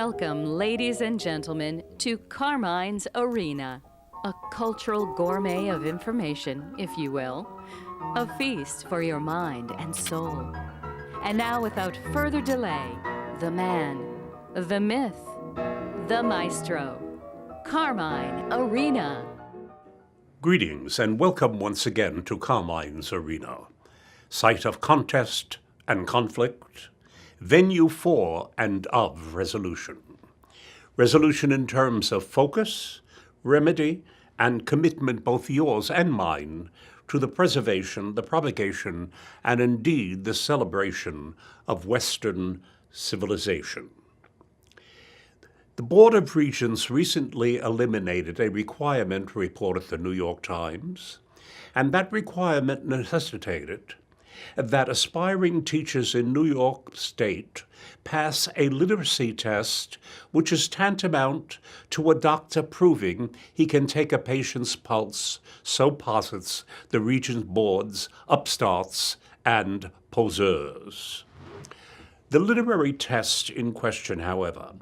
Welcome, ladies and gentlemen, to Carmine's Arena, a cultural gourmet of information, if you will, a feast for your mind and soul. And now, without further delay, the man, the myth, the maestro, Carmine Arena. Greetings and welcome once again to Carmine's Arena, site of contest and conflict, venue for and of resolution. Resolution in terms of focus, remedy, and commitment, both yours and mine, to the preservation, the propagation, and indeed the celebration of Western civilization. The Board of Regents recently eliminated a requirement, reported the New York Times, and that requirement necessitated that aspiring teachers in New York State pass a literacy test which is tantamount to a doctor proving he can take a patient's pulse, so posits the Regents Board's upstarts and poseurs. The literary test in question, however,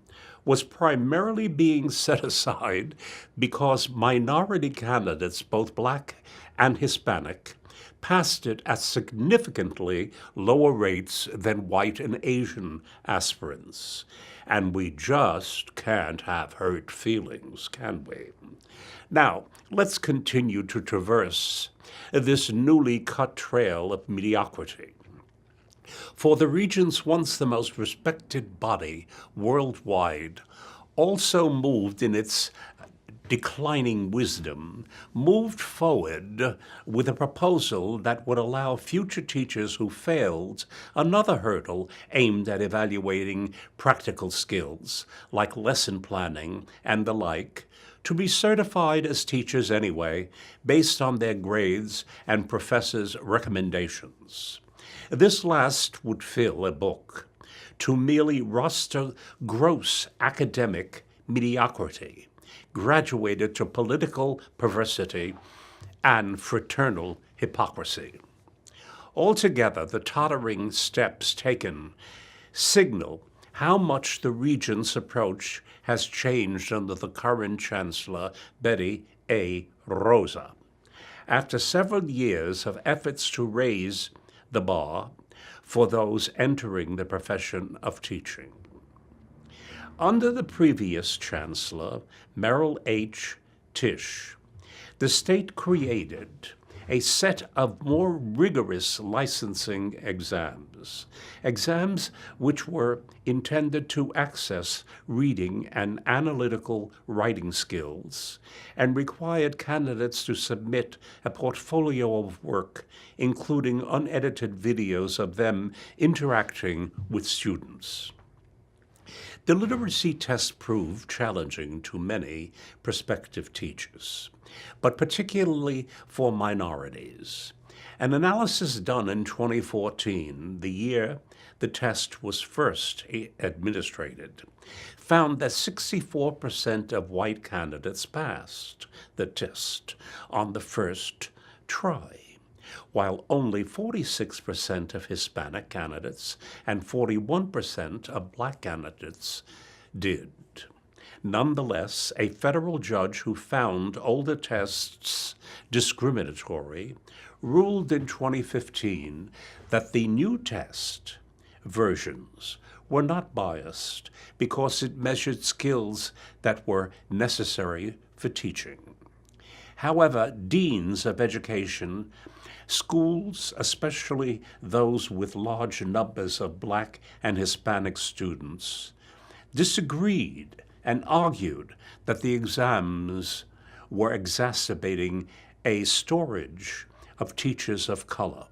was primarily being set aside because minority candidates, both Black and Hispanic, passed it at significantly lower rates than white and Asian aspirants. And we just can't have hurt feelings, can we? Now, let's continue to traverse this newly cut trail of mediocrity. For the Regents, once the most respected body worldwide, also moved in its declining wisdom, moved forward with a proposal that would allow future teachers who failed another hurdle aimed at evaluating practical skills, like lesson planning and the like, to be certified as teachers anyway, based on their grades and professors' recommendations. This last would fill a book to merely roster gross academic mediocrity, graduated to political perversity and fraternal hypocrisy. Altogether, the tottering steps taken signal how much the Regents' approach has changed under the current Chancellor, Betty A. Rosa. After several years of efforts to raise the bar for those entering the profession of teaching. Under the previous Chancellor, Merrill H. Tisch, the state created a set of more rigorous licensing exams which were intended to access reading and analytical writing skills, and required candidates to submit a portfolio of work, including unedited videos of them interacting with students. The literacy test proved challenging to many prospective teachers, but particularly for minorities. An analysis done in 2014, the year the test was first administered, found that 64% of white candidates passed the test on the first try, while only 46% of Hispanic candidates and 41% of Black candidates did. Nonetheless, a federal judge who found older tests discriminatory ruled in 2015 that the new test versions were not biased because it measured skills that were necessary for teaching. However, deans of education, schools, especially those with large numbers of Black and Hispanic students, disagreed and argued that the exams were exacerbating a shortage of teachers of color.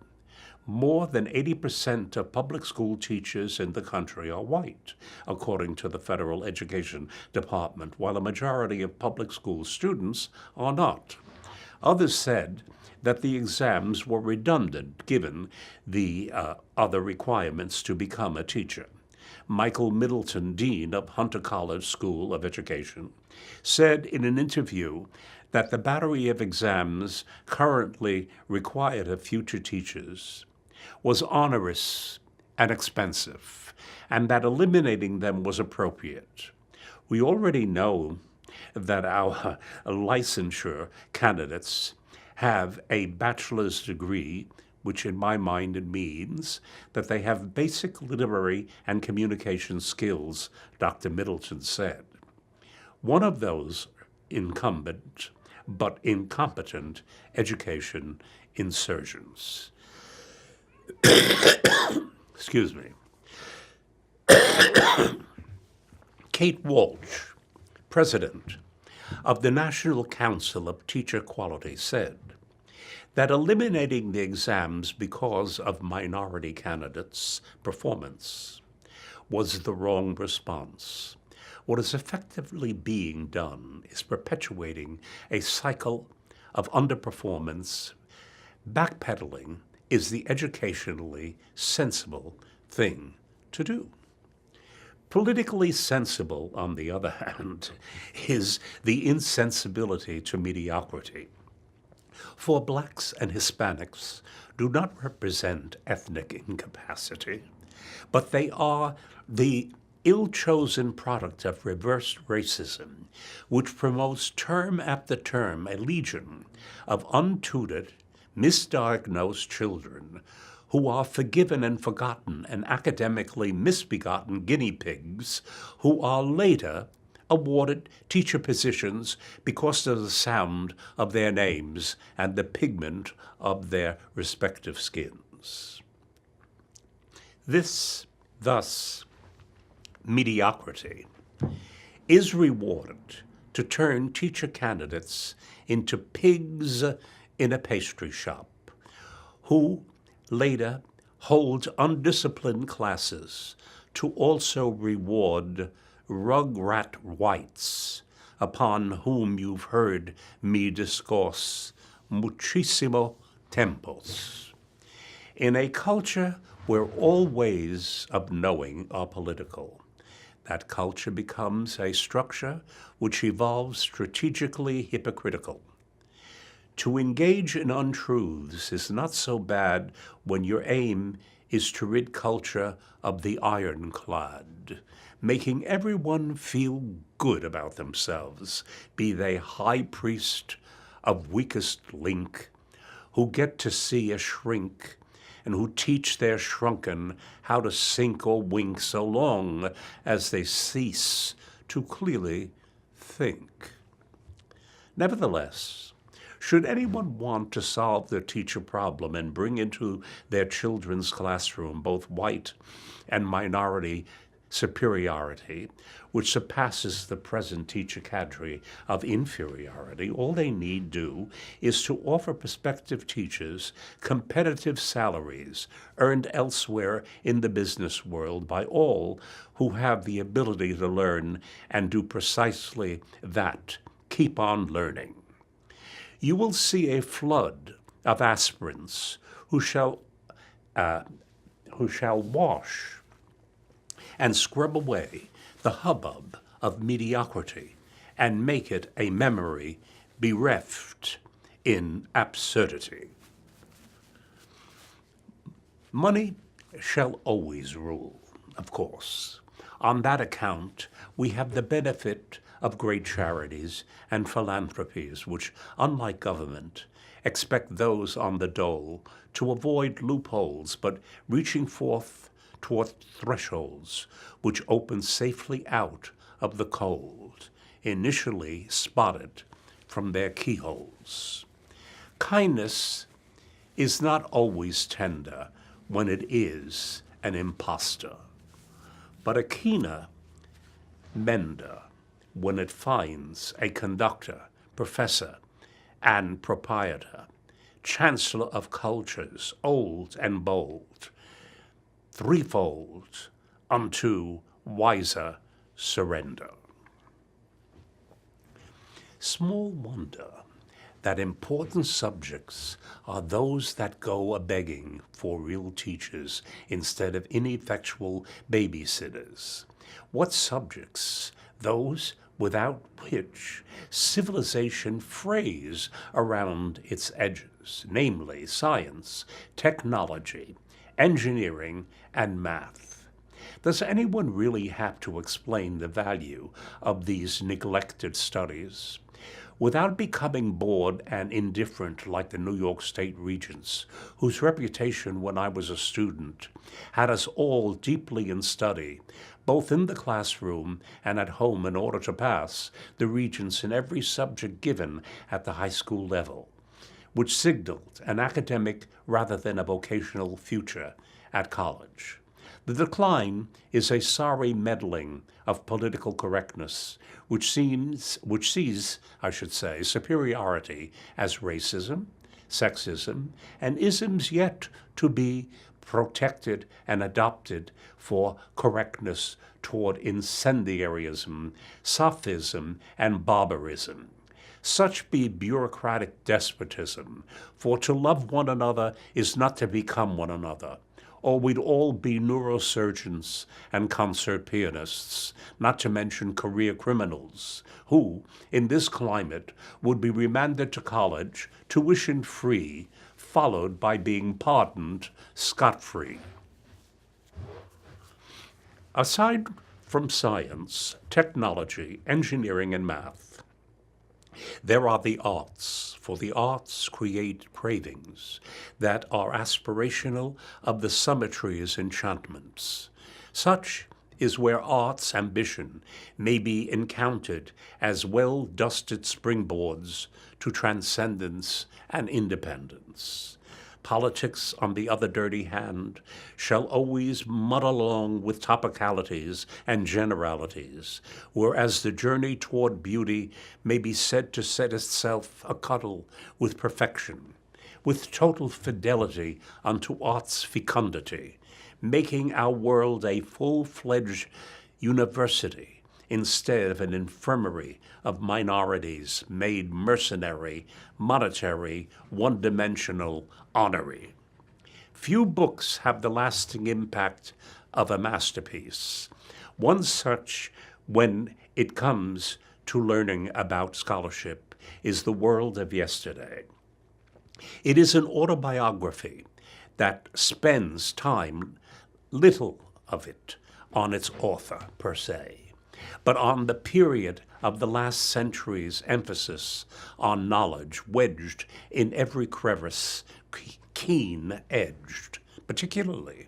More than 80% of public school teachers in the country are white, according to the Federal Education Department, while a majority of public school students are not. Others said that the exams were redundant given the other requirements to become a teacher. Michael Middleton, dean of Hunter College School of Education, said in an interview that the battery of exams currently required of future teachers was onerous and expensive, and that eliminating them was appropriate. We already know that our licensure candidates have a bachelor's degree, which in my mind it means that they have basic literary and communication skills, Dr. Middleton said. One of those incumbent but incompetent education insurgents. Excuse me. Kate Walsh, president of the National Council of Teacher Quality, said that eliminating the exams because of minority candidates' performance was the wrong response. What is effectively being done is perpetuating a cycle of underperformance. Backpedaling is the educationally sensible thing to do. Politically sensible, on the other hand, is the insensibility to mediocrity. For blacks and Hispanics do not represent ethnic incapacity, but they are the ill-chosen product of reverse racism, which promotes term after term a legion of untutored, misdiagnosed children who are forgiven and forgotten and academically misbegotten guinea pigs who are later awarded teacher positions because of the sound of their names and the pigment of their respective skins. Thus, mediocrity is rewarded to turn teacher candidates into pigs in a pastry shop who later hold undisciplined classes to also reward rugrat whites upon whom you've heard me discourse muchísimo tempos. In a culture where all ways of knowing are political, that culture becomes a structure which evolves strategically hypocritical. To engage in untruths is not so bad when your aim is to rid culture of the ironclad, making everyone feel good about themselves, be they high priest of weakest link, who get to see a shrink and who teach their shrunken how to sink or wink so long as they cease to clearly think. Nevertheless, should anyone want to solve their teacher problem and bring into their children's classroom both white and minority superiority, which surpasses the present teacher cadre of inferiority, all they need do is to offer prospective teachers competitive salaries earned elsewhere in the business world by all who have the ability to learn and do precisely that, keep on learning. You will see a flood of aspirants who shall wash and scrub away the hubbub of mediocrity and make it a memory bereft in absurdity. Money shall always rule, of course. On that account, we have the benefit of great charities and philanthropies which, unlike government, expect those on the dole to avoid loopholes, but reaching forth toward thresholds which open safely out of the cold, initially spotted from their keyholes. Kindness is not always tender when it is an impostor, but a keener mender when it finds a conductor, professor, and proprietor, chancellor of cultures, old and bold, threefold unto wiser surrender. Small wonder that important subjects are those that go a-begging for real teachers instead of ineffectual babysitters. What subjects? Those without which civilization frays around its edges, namely science, technology, engineering, and math. Does anyone really have to explain the value of these neglected studies? Without becoming bored and indifferent like the New York State Regents, whose reputation when I was a student had us all deeply in study, both in the classroom and at home in order to pass the Regents in every subject given at the high school level, which signaled an academic rather than a vocational future at college. The decline is a sorry meddling of political correctness, which sees, I should say, superiority as racism, sexism, and isms yet to be protected and adopted for correctness toward incendiarism, sophism, and barbarism. Such be bureaucratic despotism, for to love one another is not to become one another, or we'd all be neurosurgeons and concert pianists, not to mention career criminals, who, in this climate, would be remanded to college, tuition-free, followed by being pardoned scot-free. Aside from science, technology, engineering, and math, there are the arts, for the arts create cravings that are aspirational of the summitry's enchantments. Such is where art's ambition may be encountered as well-dusted springboards to transcendence and independence. Politics, on the other dirty hand, shall always muddle along with topicalities and generalities, whereas the journey toward beauty may be said to set itself a-cuddle with perfection, with total fidelity unto art's fecundity, making our world a full-fledged university instead of an infirmary of minorities made mercenary, monetary, one-dimensional, honorary. Few books have the lasting impact of a masterpiece. One such, when it comes to learning about scholarship, is The World of Yesterday. It is an autobiography that spends time, little of it, on its author per se, but on the period of the last century's emphasis on knowledge wedged in every crevice, keen-edged, particularly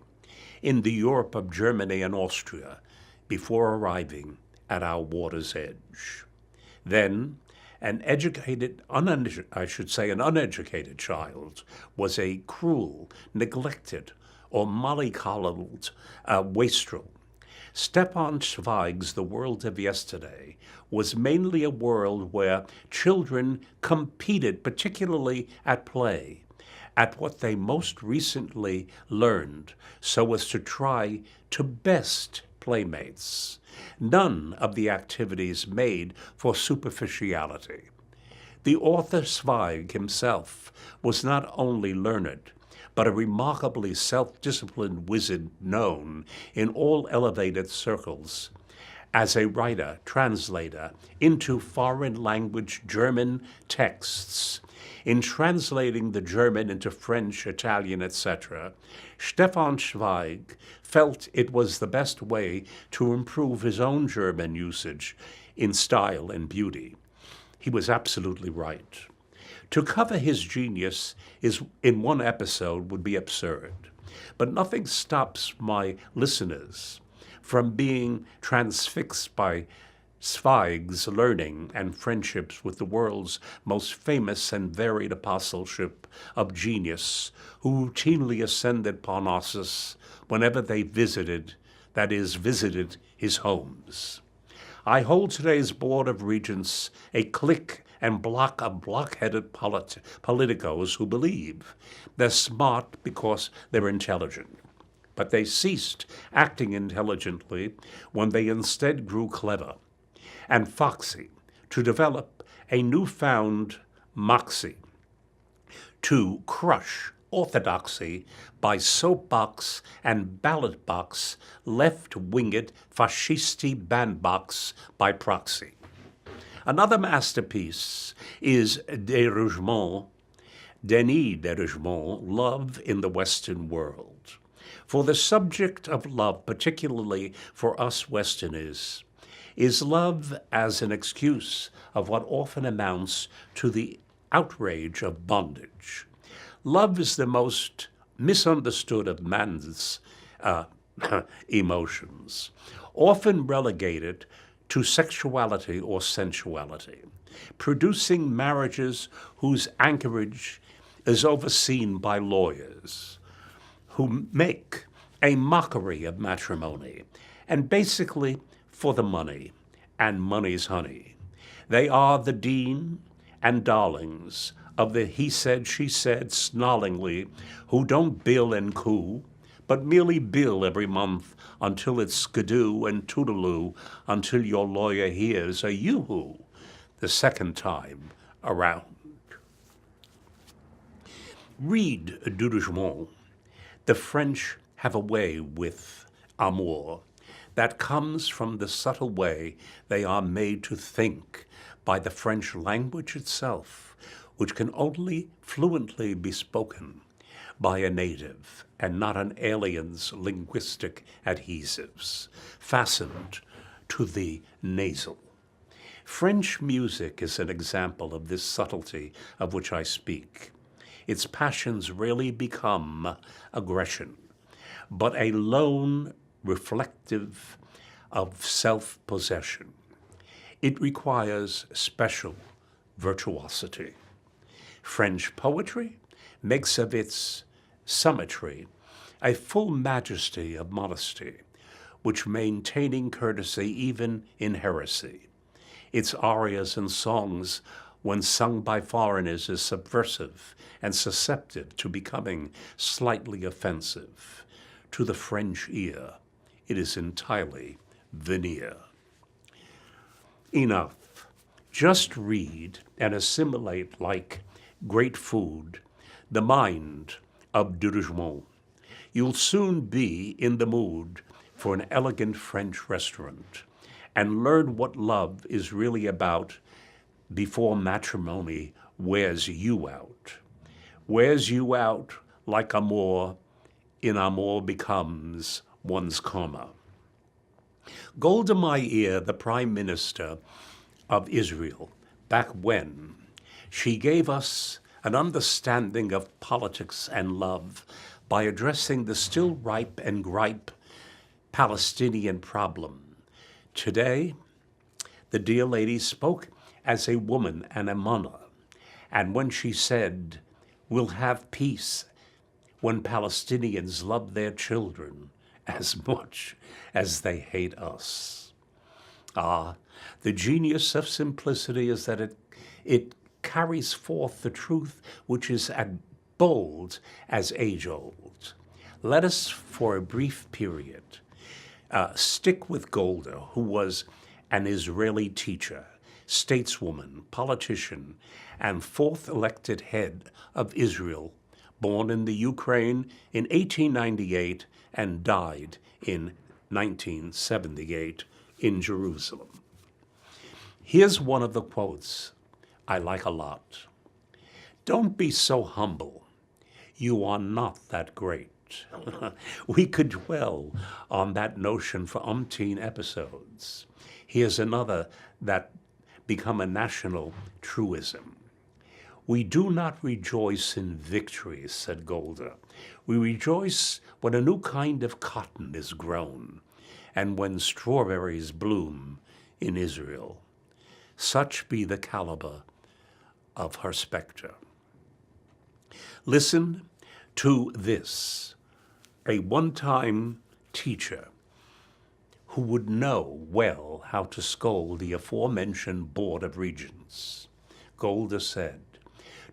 in the Europe of Germany and Austria, before arriving at our water's edge. Then, an uneducated child was a cruel, neglected, or mollycoddled wastrel. Stefan Zweig's The World of Yesterday was mainly a world where children competed, particularly at play, at what they most recently learned, so as to try to best playmates. None of the activities made for superficiality. The author Zweig himself was not only learned, but a remarkably self-disciplined wizard known in all elevated circles as a writer, translator into foreign language German texts. In translating the German into French, Italian, etc., Stefan Zweig felt it was the best way to improve his own German usage in style and beauty. He was absolutely right. To cover his genius in one episode would be absurd, but nothing stops my listeners from being transfixed by Zweig's learning and friendships with the world's most famous and varied apostleship of genius, who routinely ascended Parnassus whenever they visited his homes. I hold today's Board of Regents a clique and block of block-headed politicos who believe they're smart because they're intelligent. But they ceased acting intelligently when they instead grew clever and foxy to develop a newfound moxie to crush orthodoxy by soapbox and ballot box, left-winged fascisti bandbox by proxy. Another masterpiece is Denis de Rougemont, Love in the Western World. For the subject of love, particularly for us Westerners, is love as an excuse of what often amounts to the outrage of bondage. Love is the most misunderstood of man's emotions, often relegated to sexuality or sensuality, producing marriages whose anchorage is overseen by lawyers who make a mockery of matrimony, and basically for the money, and money's honey. They are the dean and darlings of the he said, she said snarlingly, who don't bill and coo, but merely bill every month until it's skidoo and toodaloo, until your lawyer hears a yoo-hoo the second time around. Read Dudouchemont. The French have a way with amour that comes from the subtle way they are made to think by the French language itself, which can only fluently be spoken by a native and not an alien's linguistic adhesives fastened to the nasal. French music is an example of this subtlety of which I speak. Its passions rarely become aggression, but a lone reflective of self-possession. It requires special virtuosity. French poetry makes of its symmetry a full majesty of modesty, which maintaining courtesy even in heresy. Its arias and songs, when sung by foreigners, is subversive and susceptible to becoming slightly offensive. To the French ear, it is entirely veneer. Enough. Just read and assimilate like great food the mind of Dudouchemont. You'll soon be in the mood for an elegant French restaurant and learn what love is really about before matrimony wears you out. Wears you out like amour, in amour becomes one's karma. Golda Meir, the Prime Minister of Israel, back when, she gave us an understanding of politics and love by addressing the still ripe and gripe Palestinian problem. Today, the dear lady spoke as a woman and a mother, and when she said, "We'll have peace when Palestinians love their children as much as they hate us." The genius of simplicity is that it carries forth the truth which is as bold as age-old. Let us, for a brief period, stick with Golda, who was an Israeli teacher, stateswoman, politician, and fourth elected head of Israel, born in the Ukraine in 1898 and died in 1978 in Jerusalem. Here's one of the quotes I like a lot. "Don't be so humble. You are not that great." We could dwell on that notion for umpteen episodes. Here's another that become a national truism. "We do not rejoice in victories," said Golda. "We rejoice when a new kind of cotton is grown and when strawberries bloom in Israel." Such be the caliber of her spectre. Listen to this, a one-time teacher who would know well how to scold the aforementioned Board of Regents. Golda said,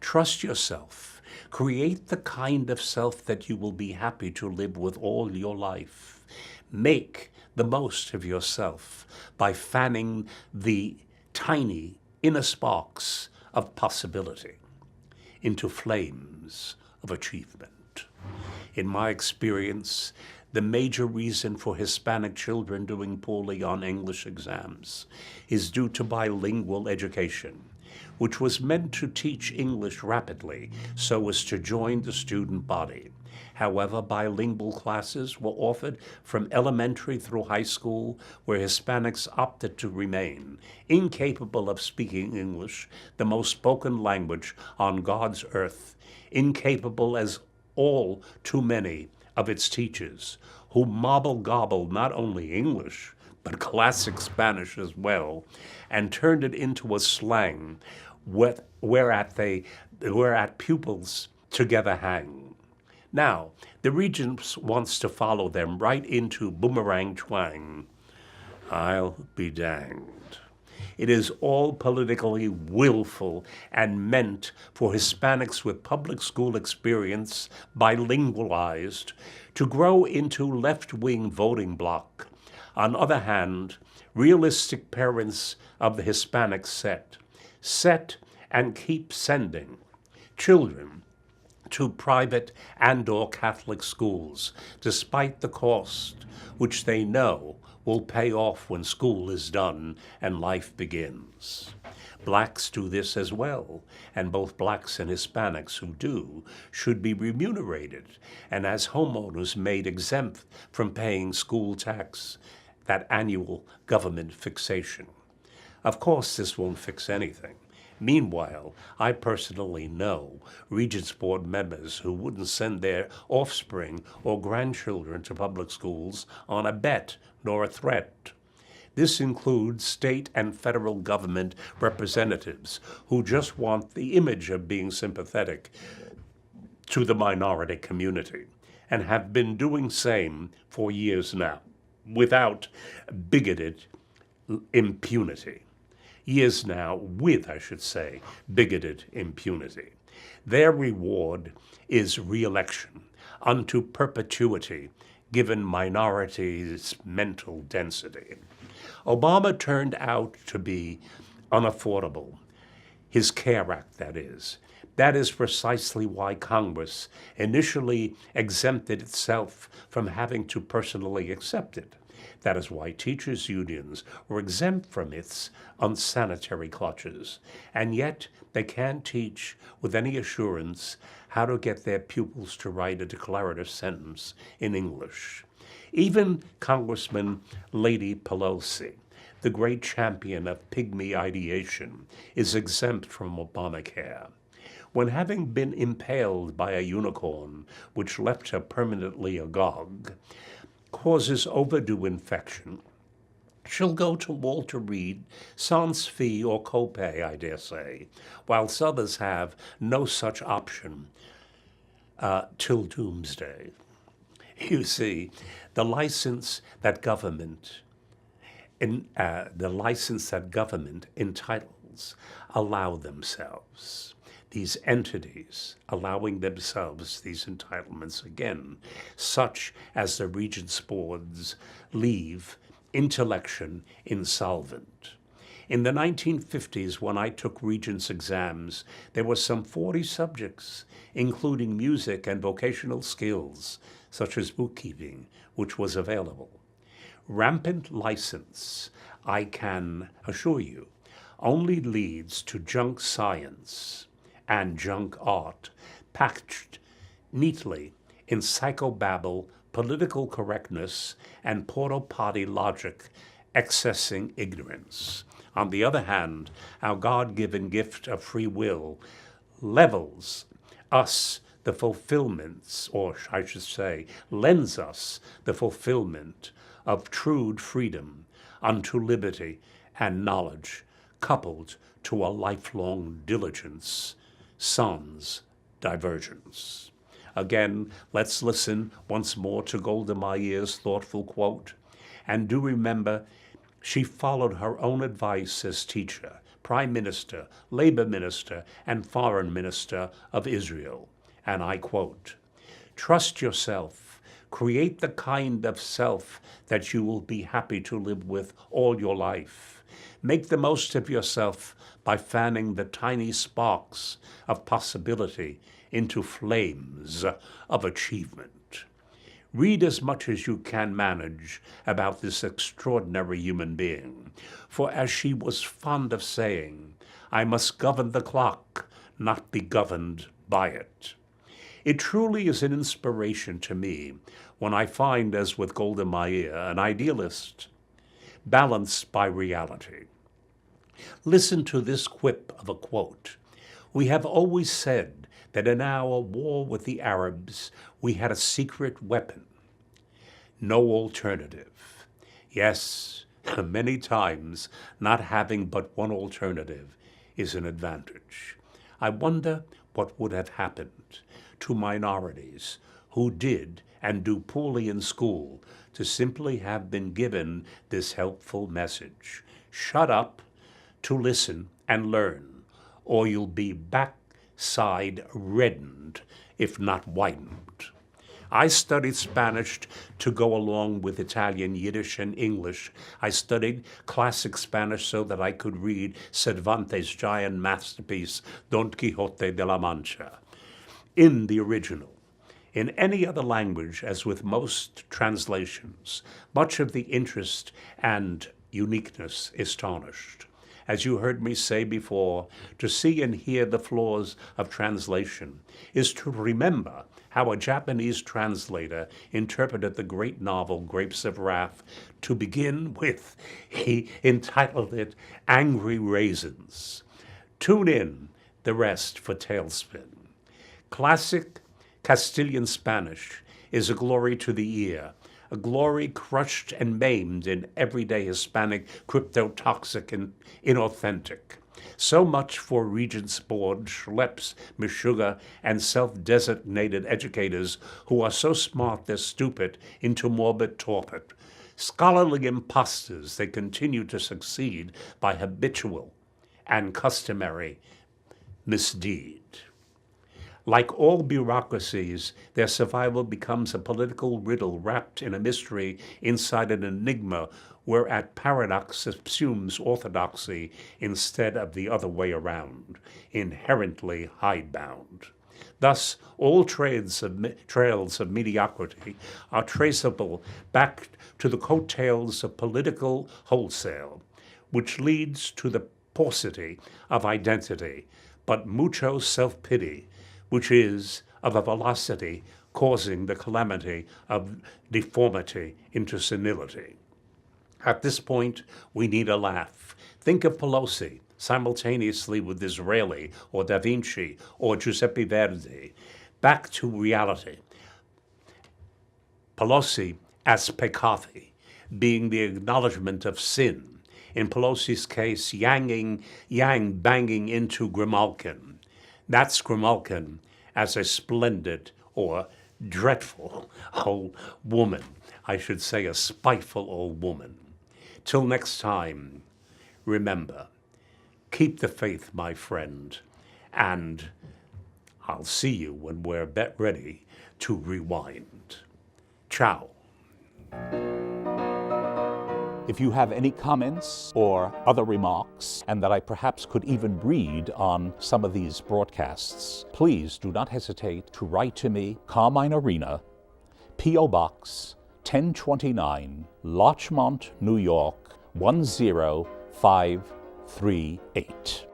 "Trust yourself. Create the kind of self that you will be happy to live with all your life. Make the most of yourself by fanning the tiny inner sparks of possibility into flames of achievement." In my experience, the major reason for Hispanic children doing poorly on English exams is due to bilingual education, which was meant to teach English rapidly so as to join the student body. However, bilingual classes were offered from elementary through high school, where Hispanics opted to remain, incapable of speaking English, the most spoken language on God's earth, incapable as all too many of its teachers, who gobbled not only English, but classic Spanish as well, and turned it into a slang whereat pupils together hang. Now, the Regent wants to follow them right into boomerang twang. I'll be danged. It is all politically willful and meant for Hispanics with public school experience, bilingualized, to grow into left-wing voting bloc. On the other hand, realistic parents of the Hispanic set and keep sending children to private and/or Catholic schools, despite the cost, which they know will pay off when school is done and life begins. Blacks do this as well, and both blacks and Hispanics who do should be remunerated, and as homeowners made exempt from paying school tax, that annual government fixation. Of course, this won't fix anything. Meanwhile, I personally know Regents Board members who wouldn't send their offspring or grandchildren to public schools on a bet nor a threat. This includes state and federal government representatives who just want the image of being sympathetic to the minority community and have been doing same for years now without bigoted impunity. Years now with, I should say, bigoted impunity. Their reward is re-election unto perpetuity, given minorities' mental density. Obama turned out to be unaffordable. His CARE Act, that is. That is precisely why Congress initially exempted itself from having to personally accept it. That is why teachers' unions were exempt from its unsanitary clutches, and yet they can't teach with any assurance how to get their pupils to write a declarative sentence in English. Even Congressman Lady Pelosi, the great champion of pygmy ideation, is exempt from Obamacare. When having been impaled by a unicorn, which left her permanently agog, causes overdue infection, she'll go to Walter Reed, sans fee or copay, I dare say, whilst others have no such option till doomsday. You see, the license that government entitles allow themselves. These entities allowing themselves these entitlements again, such as the Regents Boards, leave intellection insolvent. In the 1950s, when I took Regents exams, there were some 40 subjects, including music and vocational skills, such as bookkeeping, which was available. Rampant license, I can assure you, only leads to junk science and junk art, packaged neatly in psychobabble, political correctness, and porta potty logic, accessing ignorance. On the other hand, our God-given gift of free will levels us the fulfillments, or I should say, lends us the fulfillment of true freedom unto liberty and knowledge, coupled to a lifelong diligence, sans divergence. Again, let's listen once more to Golda Meir's thoughtful quote, and do remember she followed her own advice as teacher, prime minister, labor minister, and foreign minister of Israel. And I quote, "Trust yourself. Create the kind of self that you will be happy to live with all your life. Make the most of yourself by fanning the tiny sparks of possibility into flames of achievement. Read as much as you can manage about this extraordinary human being, for as she was fond of saying, I must govern the clock, not be governed by it. It truly is an inspiration to me when I find, as with Golda Meir, an idealist balanced by reality. Listen to this quip of a quote. "We have always said that in our war with the Arabs, we had a secret weapon. No alternative." Yes, many times not having but one alternative is an advantage. I wonder what would have happened to minorities who did and do poorly in school to simply have been given this helpful message. Shut up to listen and learn, or you'll be backside reddened, if not whitened. I studied Spanish to go along with Italian, Yiddish, and English. I studied classic Spanish so that I could read Cervantes' giant masterpiece, Don Quixote de la Mancha, in the original. In any other language, as with most translations, much of the interest and uniqueness is tarnished. As you heard me say before, to see and hear the flaws of translation is to remember how a Japanese translator interpreted the great novel Grapes of Wrath to begin with. He entitled it Angry Raisins. Tune in the rest for Tailspin. Classic Castilian Spanish is a glory to the ear, a glory crushed and maimed in everyday Hispanic cryptotoxic and inauthentic. So much for Regents Board, schleps, meshuggah, and self-designated educators who are so smart they're stupid into morbid torpid. Scholarly imposters, they continue to succeed by habitual and customary misdeed. Like all bureaucracies, their survival becomes a political riddle wrapped in a mystery inside an enigma, whereat paradox subsumes orthodoxy instead of the other way around, inherently hidebound. Thus, all trails of mediocrity are traceable back to the coattails of political wholesale, which leads to the paucity of identity, but mucho self-pity, which is of a velocity causing the calamity of deformity into senility. At this point, we need a laugh. Think of Pelosi simultaneously with Disraeli or Da Vinci or Giuseppe Verdi. Back to reality. Pelosi as peccati, being the acknowledgement of sin. In Pelosi's case, yang banging into Grimalkin. That's Grimalkin as a splendid or dreadful old woman. I should say a spiteful old woman. Till next time, remember, keep the faith, my friend, and I'll see you when we're ready to rewind. Ciao. If you have any comments or other remarks, and that I perhaps could even read on some of these broadcasts, please do not hesitate to write to me, Carmine Arena, P.O. Box 1029, Larchmont, New York 10538.